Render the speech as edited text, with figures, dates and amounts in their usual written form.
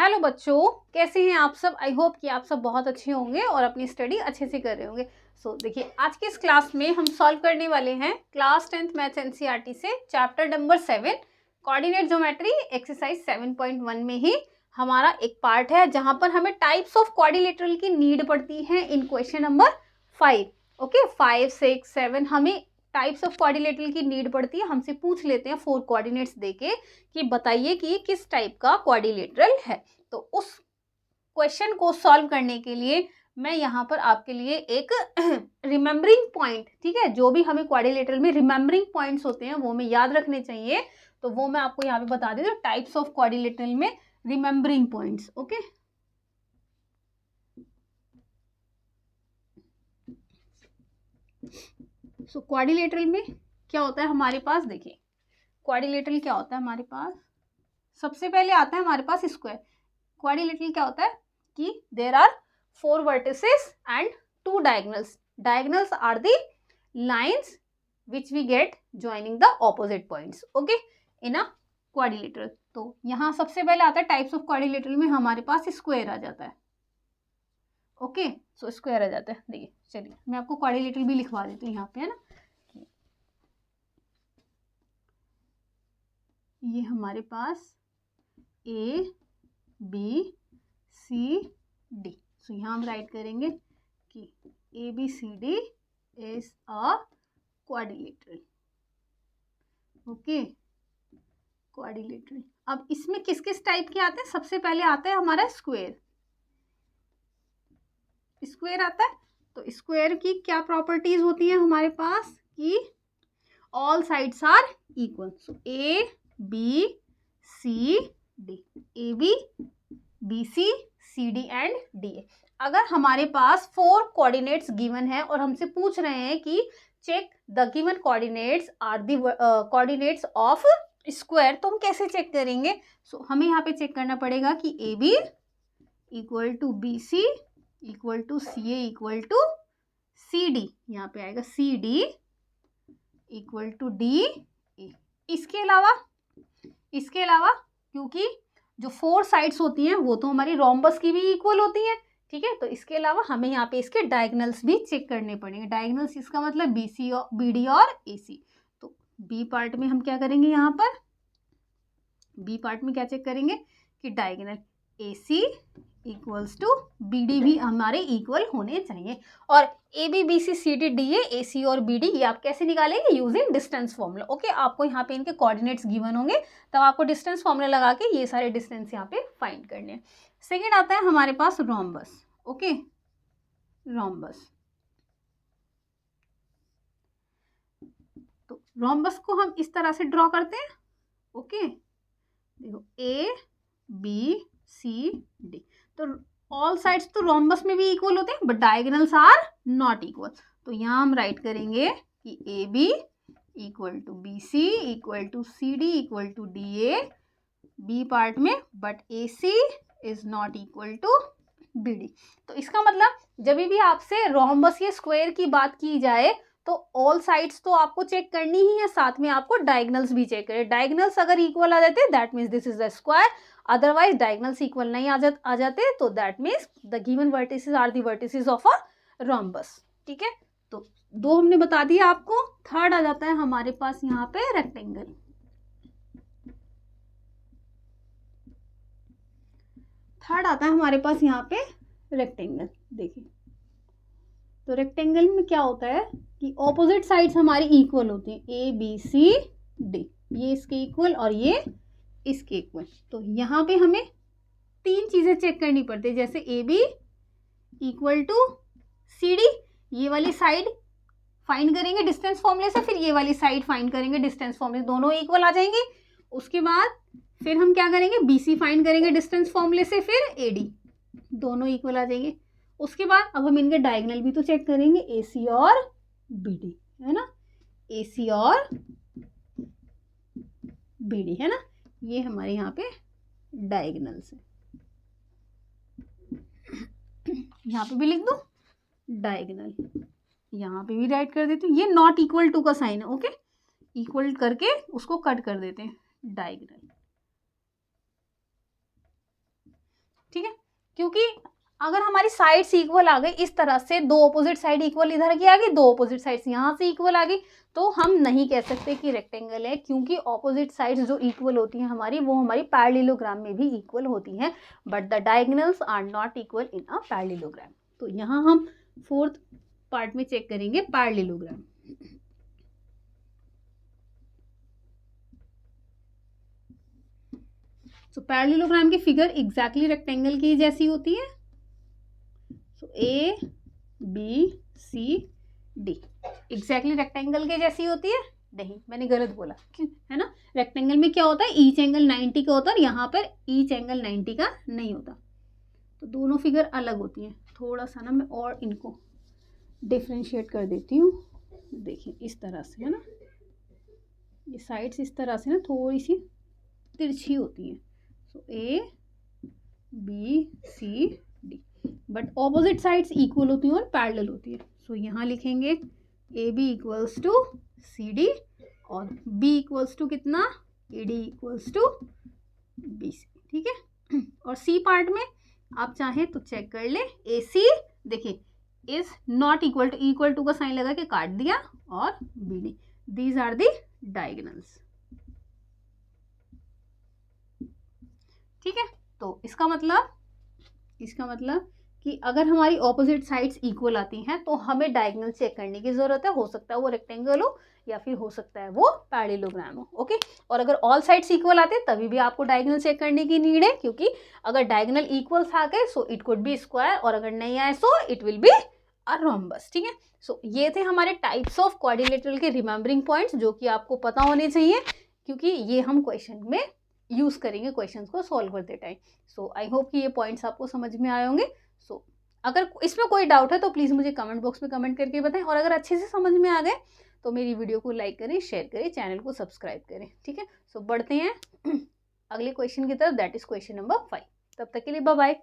Hello बच्चों, कैसे हैं आप सब। आई होप कि आप सब बहुत अच्छे होंगे और अपनी स्टडी अच्छे से कर रहे होंगे। देखिए, आज के इस क्लास में हम सॉल्व करने वाले हैं क्लास 10th मैथ्स एनसीईआरटी से chapter number 7 coordinate geometry exercise 7.1 में ही हमारा एक पार्ट है जहां पर हमें टाइप्स ऑफ क्वाड्रिलेटरल की नीड पड़ती है इन क्वेश्चन नंबर 5। ओके, 5, 6, 7 हमें टाइप्स ऑफ क्वाड्रिलेटरल की नीड पड़ती है। हमसे पूछ लेते हैं 4 कोऑर्डिनेट्स देके कि बताइए कि ये किस टाइप का क्वाड्रिलेटरल है। तो उस क्वेश्चन को सॉल्व करने के लिए मैं यहाँ पर आपके लिए एक रिमेम्बरिंग पॉइंट, ठीक है, जो भी हमें क्वाड्रिलेटरल में रिमेम्बरिंग पॉइंट्स होते हैं वो हमें याद रखने चाहिए, तो वो मैं आपको यहाँ पे बता देती हूँ। टाइप्स ऑफ क्वाड्रिलेटरल में रिमेम्बरिंग पॉइंट्स। ओके, सो क्वाड्रिलेटरल में क्या होता है हमारे पास। देखिए, क्वाड्रिलेटरल क्या होता है हमारे पास। सबसे पहले आता है हमारे पास स्क्वायर। क्वाड्रिलेटरल क्या होता है कि there are 4 vertices and 2 diagonals. Diagonals are the lines which we get joining the opposite points. Okay, in a quadrilateral. तो यहाँ सबसे पहले आता है टाइप्स ऑफ क्वाड्रिलेटरल में हमारे पास स्क्वायर आ जाता है। ओके, सो स्क्वायर आ जाता है। देखिए, चलिए मैं आपको क्वाड्रिलेटरल भी लिखवा देती हूँ यहाँ पे, है ना। ये हमारे पास A, B, C, D। सो यहाँ हम राइट करेंगे कि ABCD is a quadrilateral. Okay, quadrilateral. अब इसमें किस किस टाइप के आते हैं। सबसे पहले आता है हमारा स्क्वायर। स्क्वायर आता है तो स्क्वायर की क्या प्रॉपर्टीज होती है हमारे पास कि all sides are equal. So A, B, C, D, AB, BC, CD and DA। अगर हमारे पास 4 कोऑर्डिनेट्स गिवन है और हमसे पूछ रहे हैं कि check the given coordinates are the coordinates of square, तो हम कैसे चेक करेंगे। हमें यहाँ पे चेक करना पड़ेगा कि AB equal to BC equal to CA equal to CD। यहाँ पे आएगा CD इक्वल टू DA। इसके अलावा क्योंकि जो 4 साइड्स होती हैं वो तो हमारी रोम्बस की भी इक्वल होती हैं, ठीक है। तो इसके अलावा हमें यहाँ पे इसके डायगोनल्स भी चेक करने पड़ेंगे। डायगोनल्स इसका मतलब BC और BD और AC। तो B पार्ट में हम क्या करेंगे, यहाँ पर B पार्ट में क्या चेक करेंगे कि diagonal AC equals to BD भी हमारे इक्वल होने चाहिए। और AB, BC, CD, DA, AC और BD ये आप कैसे निकालेंगे, यूजिंग डिस्टेंस फॉर्मूला। ओके, आपको यहाँ पे इनके कोऑर्डिनेट्स गिवन होंगे, तब आपको डिस्टेंस फॉर्मूला लगा के ये सारे डिस्टेंस यहाँ पे फाइंड करने हैं। सेकेंड आता है हमारे पास रोम्बस। Okay, rhombus. तो रोम्बस को हम इस तरह से ड्रॉ करते हैं। ओके, देखो A, B, C, D। तो ऑल साइड्स तो रोम्बस में भी इक्वल होते हैं but diagonals are not equal. तो यहाँ हम राइट करेंगे कि AB equal to BC equal to CD equal to DA B part में, but AC is not equal to BD। तो इसका मतलब जब भी आपसे रोम्बस या स्क्वायर की बात की जाए तो ऑल साइड्स तो आपको चेक करनी ही है, साथ में आपको डायगोनल्स भी चेक करें। डायगोनल्स अगर इक्वल आ जाते that means this is the square, otherwise diagonals equal नहीं आ जाते तो that means the given vertices are the vertices of a rhombus. ठीक है, तो 2 हमने बता दिया आपको। थर्ड आ जाता है हमारे पास यहाँ पे रेक्टेंगल। थर्ड आता है हमारे पास यहाँ पे रेक्टेंगल। देखिए, तो रेक्टेंगल में क्या होता है कि ऑपोजिट साइड्स हमारी इक्वल होती हैं। ABCD ये इसके इक्वल और ये इसके इक्वल। तो यहाँ पे हमें 3 चीजें चेक करनी पड़ती है, जैसे AB इक्वल टू CD, ये वाली साइड फाइंड करेंगे डिस्टेंस फॉर्मूले से, फिर ये वाली साइड फाइंड करेंगे डिस्टेंस फॉर्मूले, दोनों इक्वल आ जाएंगे। उसके बाद फिर हम क्या करेंगे, BC फाइंड करेंगे डिस्टेंस फॉर्मूले से, फिर AD, दोनों इक्वल आ जाएंगे। उसके बाद अब हम इनके डायगोनल भी तो चेक करेंगे, AC और BD, है ना, AC और BD, है ना, ये हमारे यहाँ पे डायगोनल्स है। यहाँ पे भी लिख दो डायगोनल, यहाँ पे भी राइट कर देते हैं। ये नॉट इक्वल टू का साइन है। ओके, इक्वल करके उसको कट कर देते हैं, डायगोनल। ठीक है, क्योंकि अगर हमारी साइड्स इक्वल आ गई इस तरह से, दो ऑपोजिट साइड इक्वल इधर की आ गई, दो ऑपोजिट साइड्स यहाँ से इक्वल आ गई, तो हम नहीं कह सकते कि रेक्टेंगल है, क्योंकि ऑपोजिट साइड्स जो इक्वल होती हैं हमारी, वो हमारी पैरेललोग्राम में भी इक्वल होती हैं, but the diagonals are not equal in a parallelogram. तो यहाँ हम फोर्थ पार्ट में चेक करेंगे पैरेललोग्राम। तो पैरेललोग्राम की फिगर एग्जैक्टली रेक्टेंगल की जैसी होती है। So A B C D exactly rectangle के जैसी होती है? नहीं, मैंने गलत बोला, क्यों, है ना, रेक्टेंगल में क्या होता है, ईच एंगल 90 का होता है, और यहाँ पर ईच एंगल 90 का नहीं होता, तो दोनों फिगर अलग होती हैं। थोड़ा सा ना मैं और इनको डिफ्रेंशिएट कर देती हूँ। देखिए इस तरह से, है ना, ये साइड्स इस तरह से ना थोड़ी सी तिरछी होती हैं। So A B C D, but opposite sides equal होती हैं और पैरेलल होती है। सो यहाँ लिखेंगे A B equals to C D, और बी इक्वल्स टू कितना, A D equals to B C, ठीक है। और सी पार्ट में आप चाहें तो चेक कर ले, ए सी देखिए इज नॉट इक्वल टू का साइन लगा के काट दिया, और B D, these are the diagonals, ठीक है। तो इसका मतलब कि अगर हमारी ऑपोजिट साइड्स इक्वल आती हैं तो हमें डायगोनल चेक करने की जरूरत है। हो सकता है वो रेक्टेंगल हो या फिर हो सकता है वो पैरेललोग्राम हो, ओके। और अगर ऑल साइड्स इक्वल आते हैं तभी भी आपको डायगोनल चेक करने की नीड है, क्योंकि अगर डायगोनल इक्वल्स आ गए so it could be square, और अगर नहीं आए so it will be a rhombus, ठीक है। सो ये थे हमारे टाइप्स ऑफ क्वाड्रिलेटरल के रिमेंबरिंग पॉइंट्स, जो कि आपको पता होने चाहिए, क्योंकि ये हम क्वेश्चन में यूज करेंगे क्वेश्चंस को सॉल्व करते टाइम। सो आई होप कि ये पॉइंट्स आपको समझ में आए होंगे। सो अगर इसमें कोई डाउट है तो प्लीज़ मुझे कमेंट बॉक्स में कमेंट करके बताएं, और अगर अच्छे से समझ में आ गए तो मेरी वीडियो को लाइक करें, शेयर करें, चैनल को सब्सक्राइब करें, ठीक है। सो बढ़ते हैं अगले क्वेश्चन की तरफ, दैट इज क्वेश्चन नंबर 5। तब तक के लिए बाय बाय।